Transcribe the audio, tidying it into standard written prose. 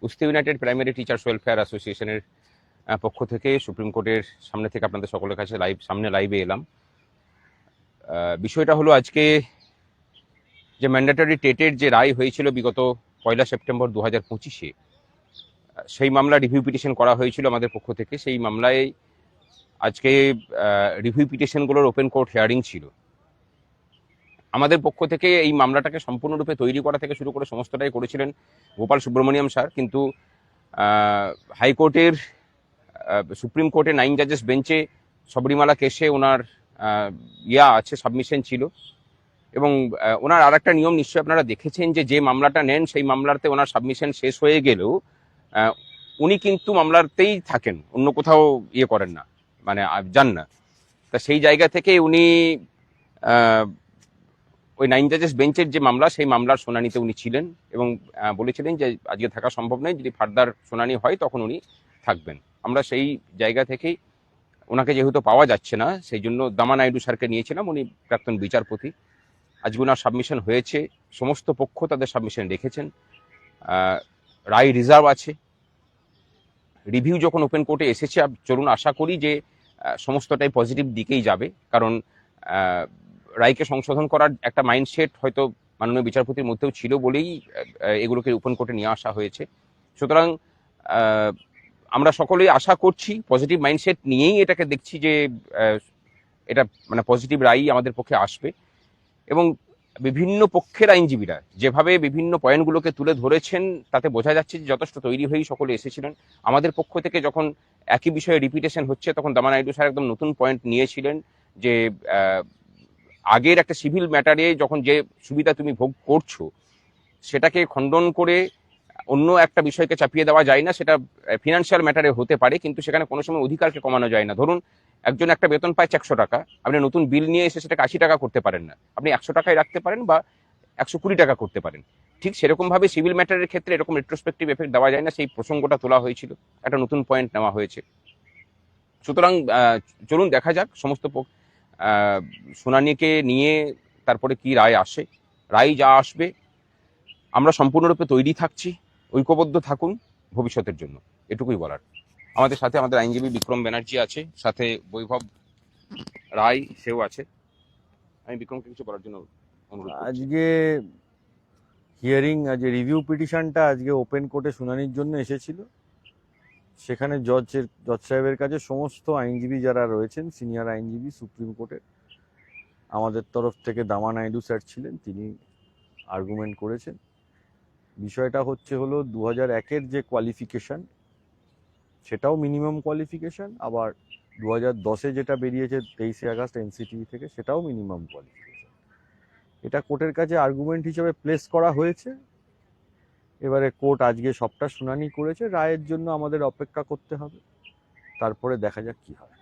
উস্তি United primary teachers welfare অ্যাসোসিয়েশনের পক্ষ থেকে সুপ্রিম কোর্টের সামনে থেকে আপনাদের সকলের কাছে লাইভে এলাম। বিষয়টা হলো আজকে যে ম্যান্ডেটরি টেটের যে রায় হয়েছিল বিগত 1 সেপ্টেম্বর 2025-এ, সেই মামলা রিভিউ পিটিশন করা হয়েছিল আমাদের পক্ষ থেকে। সেই মামলায় আজকে রিভিউ পিটিশনগুলোর ওপেন কোর্ট হিয়ারিং ছিল। আমাদের পক্ষ থেকে এই মামলাটাকে সম্পূর্ণরূপে তৈরি করা থেকে শুরু করে সমস্তটাই করেছিলেন গোপাল সুব্রমণিয়াম স্যার, কিন্তু হাইকোর্টের সুপ্রিম কোর্টে 9 জাজেস বেঞ্চে শবরীমালা কেসে ওনার আছে, সাবমিশন ছিল। এবং ওনার আর একটা নিয়ম নিশ্চয়ই আপনারা দেখেছেন যে মামলাটা নেন সেই মামলাতে ওনার সাবমিশন শেষ হয়ে গেলেও উনি কিন্তু মামলাতেই থাকেন, অন্য কোথাও করেন না, মানে যান না। তা সেই জায়গা থেকে উনি ওই 9 জাজেস বেঞ্চের যে মামলা, সেই মামলার শুনানিতে উনি ছিলেন এবং বলেছিলেন যে আজকে থাকা সম্ভব নয়, যদি ফার্দার শুনানি হয় তখন উনি থাকবেন। আমরা সেই জায়গা থেকেই ওনাকে যেহেতু পাওয়া যাচ্ছে না, সেই জন্য দামা নাইডু স্যারকে নিয়েছিলাম। উনি প্রাক্তন বিচারপতি। আজকে ওনার সাবমিশন হয়েছে, সমস্ত পক্ষ তাদের সাবমিশন রেখেছেন, রায় রিজার্ভ আছে। রিভিউ যখন ওপেন কোর্টে এসেছে, চলুন আশা করি যে সমস্তটাই পজিটিভ দিকেই যাবে, কারণ রায়কে সংশোধন করার একটা মাইন্ডসেট হয়তো মাননীয় বিচারপতির মধ্যেও ছিল বলেই এগুলোকে ওপেন কোর্টে নিয়ে আসা হয়েছে। সুতরাং আমরা সকলেই আশা করছি, পজিটিভ মাইন্ডসেট নিয়েই এটাকে দেখছি যে এটা মানে পজিটিভ রায়ই আমাদের পক্ষে আসবে। এবং বিভিন্ন পক্ষের আইনজীবীরা যেভাবে বিভিন্ন পয়েন্টগুলোকে তুলে ধরেছেন, তাতে বোঝা যাচ্ছে যে যথেষ্ট তৈরি হয়েই সকলে এসেছিলেন। আমাদের পক্ষ থেকে যখন একই বিষয়ে রিপিটেশন হচ্ছে, তখন দামা নাইডু স্যার একদম নতুন পয়েন্ট নিয়েছিলেন যে আগের একটা সিভিল ম্যাটারে যখন যে সুবিধা তুমি ভোগ করছো, সেটাকে খণ্ডন করে অন্য একটা বিষয়কে চাপিয়ে দেওয়া যায় না। সেটা ফিনান্সিয়াল ম্যাটারে হতে পারে, কিন্তু সেখানে কোনো সময় অধিকারকে কমানো যায় না। ধরুন একজন একটা বেতন পায় 100 টাকা, আপনি নতুন বিল নিয়ে এসে সেটাকে 80 টাকা করতে পারেন না, আপনি 100 টাকায় রাখতে পারেন বা 120 টাকা করতে পারেন। ঠিক সেরকম ভাবে সিভিল ম্যাটারের ক্ষেত্রে এরকম রেট্রোস্পেক্টিভ এফেক্ট দেওয়া যায় না, সেই প্রসঙ্গটা তোলা হয়েছিল, একটা নতুন পয়েন্ট নেওয়া হয়েছে। সুতরাং চলুন দেখা যাক সমস্ত শুনানিকে নিয়ে তারপরে কি রায় আসে। রায় যা আসবে আমরা সম্পূর্ণরূপে তৈরি থাকছি, ঐক্যবদ্ধ থাকুন ভবিষ্যতের জন্য, এটুকুই বলার। আমাদের সাথে আমাদের আইনজীবী বিক্রম ব্যানার্জি আছে, সাথে বৈভব রায় সেও আছে। আমি বিক্রমকে কিছু বলার জন্য অনুরোধ করছি। আজকে হিয়ারিং, আজকে রিভিউ পিটিশনটা আজকে ওপেন কোর্টে শুনানির জন্য এসেছিল। সেখানে জজ সাহেবের কাছে সমস্ত আইনজীবী যারা রয়েছেন, সিনিয়র আইনজীবী সুপ্রিম কোর্টের, আমাদের তরফ থেকে দামা নাইডু স্যার ছিলেন, তিনি আর্গুমেন্ট করেছেন। বিষয়টা হলো 2001-এর যে কোয়ালিফিকেশন, সেটাও মিনিমাম কোয়ালিফিকেশন, আবার 2010-এ যেটা বেরিয়েছে 23শে আগস্ট এনসিটিভি থেকে, সেটাও মিনিমাম কোয়ালিফিকেশন। এটা কোর্টের কাছে আর্গুমেন্ট হিসেবে প্লেস করা হয়েছে। এবারে কোর্ট আজকে সবটা শুনানি করেছে, রায়ের জন্য আমাদের অপেক্ষা করতে হবে, তারপরে দেখা যাক কি হয়।